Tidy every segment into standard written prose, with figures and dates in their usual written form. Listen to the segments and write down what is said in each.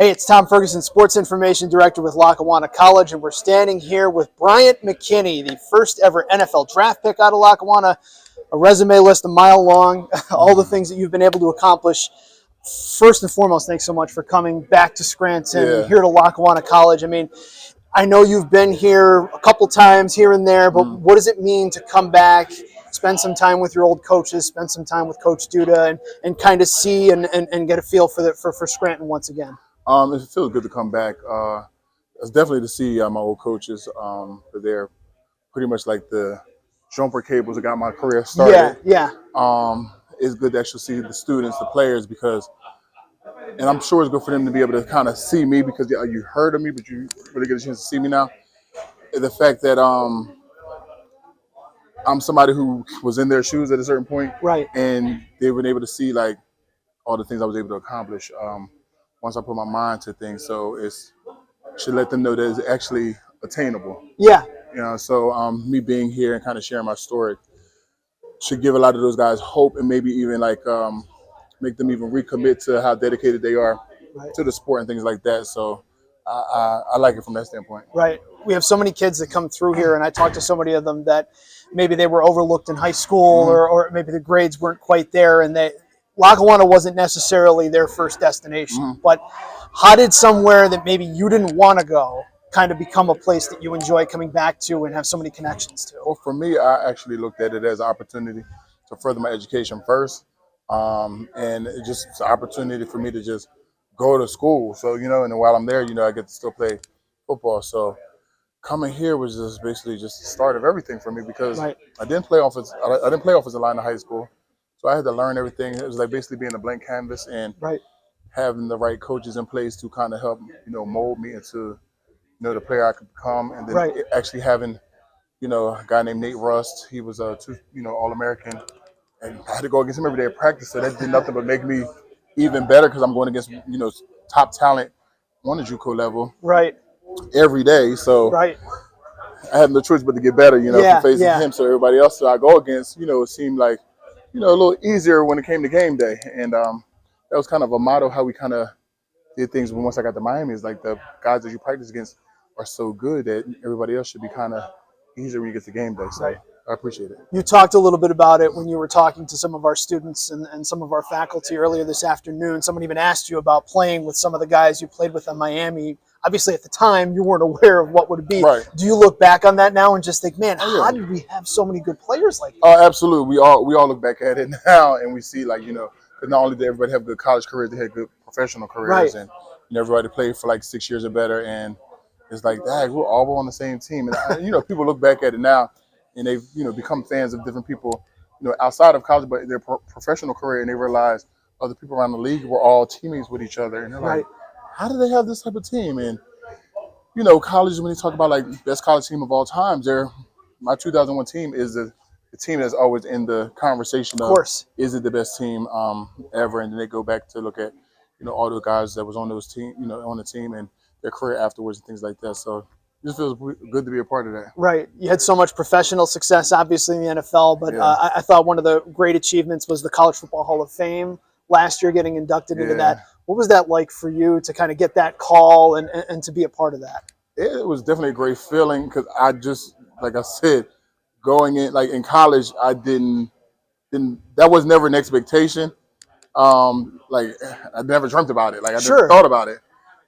Hey, it's Tom Ferguson, Sports Information Director with Lackawanna College, and we're standing here with Bryant McKinnie, the first ever NFL draft pick out of Lackawanna. A resume list a mile long, all the things that you've been able to accomplish. First and foremost, thanks so much for coming back to Scranton, here to Lackawanna College. I mean, I know you've been here a couple times here and there, but what does it mean to come back, spend some time with your old coaches, spend some time with Coach Duda, and kind of see and get a feel for Scranton once again? It feels good to come back. It's definitely to see my old coaches. They're pretty much like the jumper cables that got my career started. Yeah. It's good to actually see the students, the players, and I'm sure it's good for them to be able to kind of see me because you heard of me, but you really get a chance to see me now. The fact that I'm somebody who was in their shoes at a certain point, right, and they've been able to see like all the things I was able to accomplish. Once I put my mind to things, so should let them know that it's actually attainable. Yeah. So me being here and kind of sharing my story should give a lot of those guys hope and maybe even like make them even recommit to how dedicated they are to the sport and things like that. So I like it from that standpoint. Right. We have so many kids that come through here, and I talk to so many of them that maybe they were overlooked in high school or maybe the grades weren't quite there, and Lackawanna wasn't necessarily their first destination, but how did somewhere that maybe you didn't want to go kind of become a place that you enjoy coming back to and have so many connections to? Well, for me, I actually looked at it as an opportunity to further my education first, and it's just an opportunity for me to just go to school. So, and while I'm there, I get to still play football. So coming here was just basically just the start of everything for me because I didn't play offensive line in high school. So I had to learn everything. It was like basically being a blank canvas and having the right coaches in place to kind of help, mold me into, the player I could become. And then actually having, a guy named Nate Rust. He was a All-American. And I had to go against him every day at practice. So that did nothing but make me even better because I'm going against, top talent on the JUCO level every day. So I had no choice but to get better, from facing him. So everybody else that I go against, it seemed like, a little easier when it came to game day. And that was kind of a motto how we kind of did things once I got to Miami. Is like the guys that you practice against are so good that everybody else should be kind of easier when you get to game day. So I appreciate it. You talked a little bit about it when you were talking to some of our students and some of our faculty earlier this afternoon. Someone even asked you about playing with some of the guys you played with in Miami. Obviously, at the time, you weren't aware of what would it be. Do you look back on that now and just think, man, how did we have so many good players like that? Oh, absolutely. We all look back at it now and we see, like, because not only did everybody have good college careers, they had good professional careers. And everybody played for like 6 years or better. And it's like, dang, we're all on the same team. And, people look back at it now and they've, become fans of different people, outside of college, but their professional career, and they realize other people around the league were all teammates with each other. And they're like, how do they have this type of team? And, college, when they talk about like best college team of all time, my 2001 team is the team that's always in the conversation of is it the best team ever? And then they go back to look at, all the guys that was on those team, on the team and their career afterwards and things like that. So it just feels good to be a part of that. Right. You had so much professional success, obviously, in the NFL, but I thought one of the great achievements was the College Football Hall of Fame last year, getting inducted into that. What was that like for you to kind of get that call and to be a part of that? It was definitely a great feeling because I just, like I said, going in, like in college, that was never an expectation. Like I never dreamt about it. Like I never thought about it.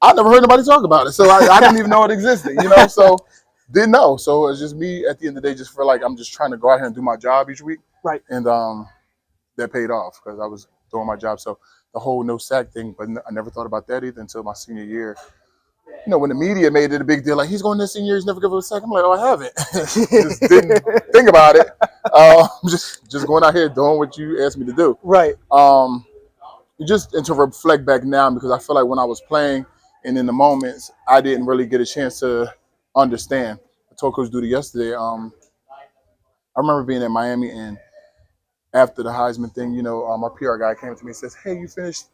I never heard nobody talk about it. So I didn't even know it existed, so didn't know. So it's just me at the end of the day, just feel like I'm just trying to go out here and do my job each week. And that paid off because I was doing my job. So the whole no sack thing, but I never thought about that either until my senior year. When the media made it a big deal, like he's going this senior year, he's never given a sack. I'm like, oh, I haven't. Just didn't think about it. Just going out here doing what you asked me to do. And to reflect back now, because I feel like when I was playing and in the moments, I didn't really get a chance to understand. I told Coach Duda yesterday. I remember being in Miami and after the Heisman thing, my PR guy came to me and says, hey, you finished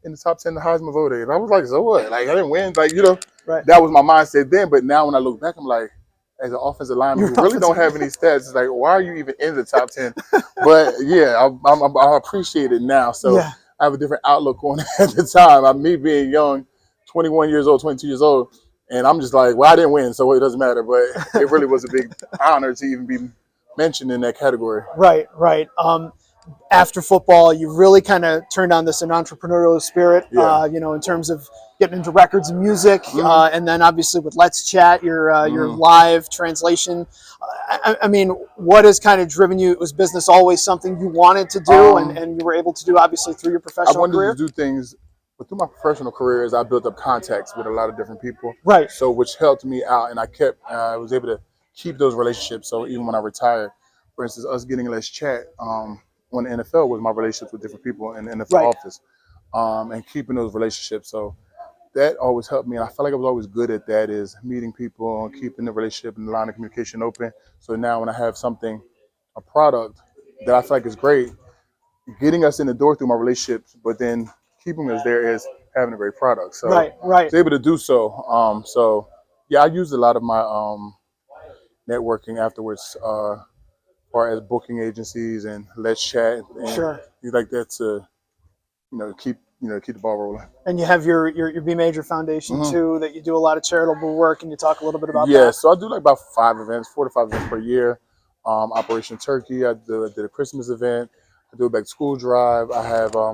in the top 10 the Heisman voting. And I was like, so what? Like, I didn't win. Like, that was my mindset then. But now when I look back, I'm like, as an offensive lineman who really don't have any stats, it's like, why are you even in the top 10? But, yeah, I appreciate it now. So I have a different outlook on it at the time. Me being young, 21 years old, 22 years old, and I'm just like, well, I didn't win, so it doesn't matter. But it really was a big honor to even be mentioned in that category. Right, right. After football, you really kind of turned on this an entrepreneurial spirit, Yeah. in terms of getting into records and music, Mm-hmm. and then obviously with Let's Chat, your live translation. I mean, what has kind of driven you? Was business always something you wanted to do, and you were able to do obviously through your I professional wanted career? to do things, but through my professional career, I built up contacts with a lot of different people. Right. So which helped me out, and I was able to keep those relationships. So even when I retired, for instance, us getting Let's Chat on the NFL was my relationships with different people in the NFL Right. office, and keeping those relationships. So that always helped me, and I felt like I was always good at that, is meeting people and keeping the relationship and the line of communication open. So now when I have something, a product that I feel like is great, getting us in the door through my relationships, but then keeping us there is having a great product. So Right, I right. was able to do so. So yeah, I used a lot of my networking afterwards, as far as booking agencies and Let's Chat and Sure. things like that to keep the ball rolling. And you have your B Major Foundation too, that you do a lot of charitable work. And you talk a little bit about Yeah, that? so I do like about 4 to 5 events per year. Operation Turkey, I did a Christmas event. I do a back to school drive. I have a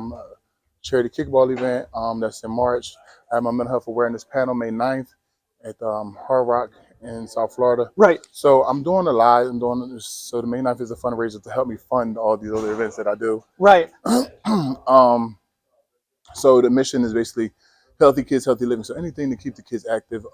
charity kickball event that's in March. I have my mental health awareness panel May 9th at Hard Rock in South Florida. Right. So I'm doing a lot. So the May 9th is a fundraiser to help me fund all these other events that I do. Right. So the mission is basically healthy kids, healthy living. So anything to keep the kids active,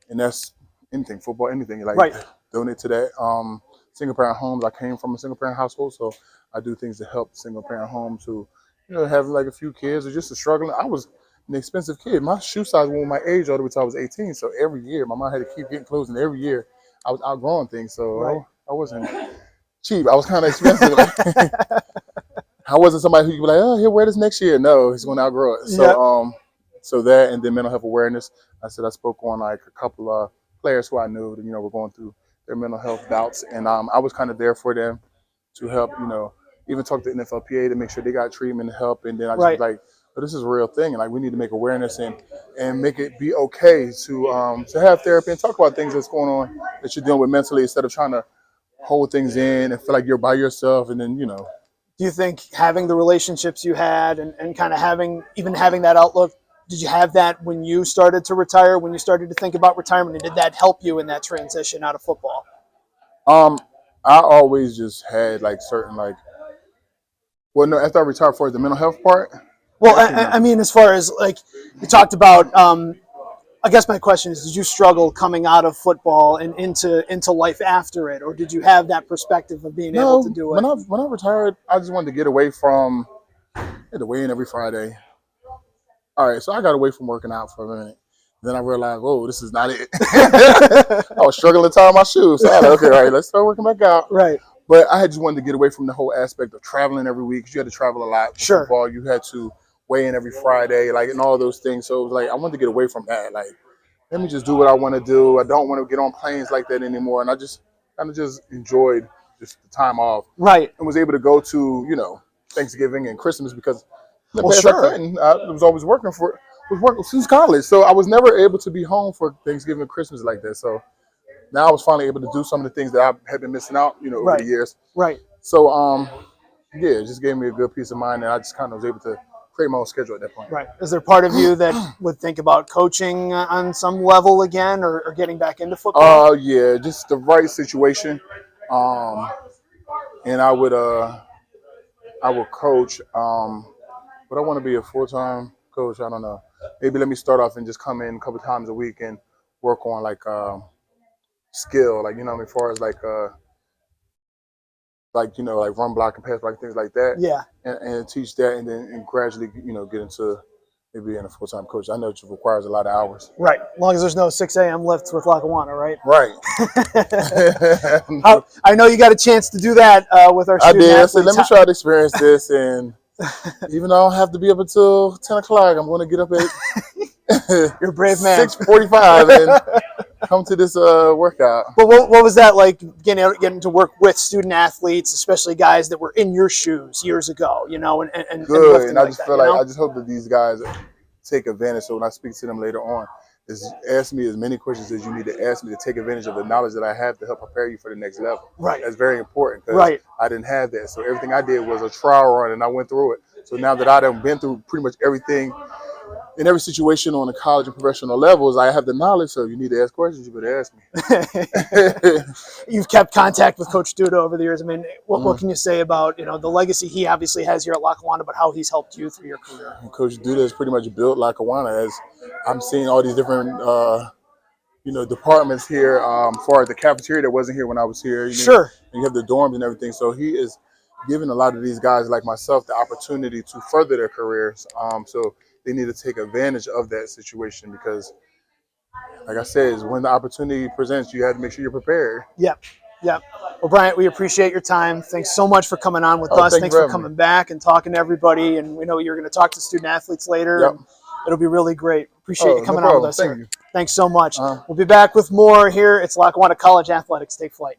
and that's anything, football, anything. Like Right. donate to that. Single parent homes. I came from a single parent household, so I do things to help single parent homes who, have like a few kids or just struggling. I was an expensive kid. My shoe size went with my age all the way till I was 18. So every year, my mom had to keep getting clothes, and every year I was outgrowing things. So Right. I wasn't cheap. I was kind of expensive. I wasn't somebody who you be like, oh, he'll wear this next year. No, he's going to outgrow it. So, Yep. So that, and then mental health awareness. I spoke on like a couple of players who I knew that were going through their mental health bouts, and I was kind of there for them to help. Even talk to NFLPA to make sure they got treatment and help. And then I just Right. was like, oh, this is a real thing, and like we need to make awareness and make it be okay to have therapy and talk about things that's going on that you're dealing with mentally, instead of trying to hold things in and feel like you're by yourself, and then Do you think having the relationships you had and kind of having that outlook, did you have that when you started to retire, when you started to think about retirement, and did that help you in that transition out of football? I always just had like certain no, after I retired for the mental health part. Well, I mean, as far as like you talked about, I guess my question is, did you struggle coming out of football and into life after it, or did you have that perspective of being able to do it? When I retired, I just wanted to get away from. I had to weigh in every Friday. All right, so I got away from working out for a minute. Then I realized, whoa, this is not it. I was struggling to tie my shoes. So I was like, okay, all right, let's start working back out. Right. But I had just wanted to get away from the whole aspect of traveling every week, because you had to travel a lot. Sure. Football, you had to weigh in every Friday, and all those things. So it was like I wanted to get away from that. Like, let me just do what I want to do. I don't want to get on planes like that anymore. And I just kind of just enjoyed just the time off. Right. And was able to go to, Thanksgiving and Christmas, because in the Well, past sure. I couldn't. I was always working since college. So I was never able to be home for Thanksgiving and Christmas like that. So now I was finally able to do some of the things that I had been missing out, over Right. the years. Right. So, yeah, it just gave me a good peace of mind, and I just kind of was able to create my own schedule at that point. Right. Is there part of you that would think about coaching on some level again, or getting back into football? Yeah, just the right situation, and I would coach, but I want to be a full-time coach. I don't know. Maybe let me start off and just come in a couple times a week and work on skill, as far as run block and pass block, things like that. Yeah. And teach that, and then gradually, get into maybe being a full-time coach. I know it requires a lot of hours. Right. As long as there's no 6 a.m. lifts with Lackawanna, right? Right. I know you got a chance to do that with our student I did. I athletes. said, let me try to experience this, and even though I don't have to be up until 10 o'clock, I'm going to get up at You're a brave man. 6:45 and come to this workout. But what was that like, getting to work with student athletes, especially guys that were in your shoes years ago, and Good, lifting and I like just that, feel like I just hope that these guys take advantage. So when I speak to them later on, is ask me as many questions as you need to ask me to take advantage of the knowledge that I have to help prepare you for the next level. Right. That's very important because Right. I didn't have that. So everything I did was a trial run, and I went through it. So now that I've been through pretty much everything in every situation on the college and professional levels, I have the knowledge. So you need to ask questions, you better ask me. You've kept contact with Coach Duda over the years. I mean, what can you say about, the legacy he obviously has here at Lackawanna, but how he's helped you through your career? Coach Duda has pretty much built Lackawanna. As I'm seeing all these different departments here, as far as the cafeteria that wasn't here when I was here. Sure. And you have the dorms and everything. So he is giving a lot of these guys like myself the opportunity to further their careers. So they need to take advantage of that situation because, like I said, when the opportunity presents, you have to make sure you're prepared. Yep. Yep. Well, Bryant, we appreciate your time. Thanks so much for coming on with us. Thanks for coming back and talking to everybody. And we know you're going to talk to student athletes later. Yep. And it'll be really great. Appreciate you coming on with us. Thank you. Thanks so much. We'll be back with more here. It's Lackawanna College Athletics. Take flight.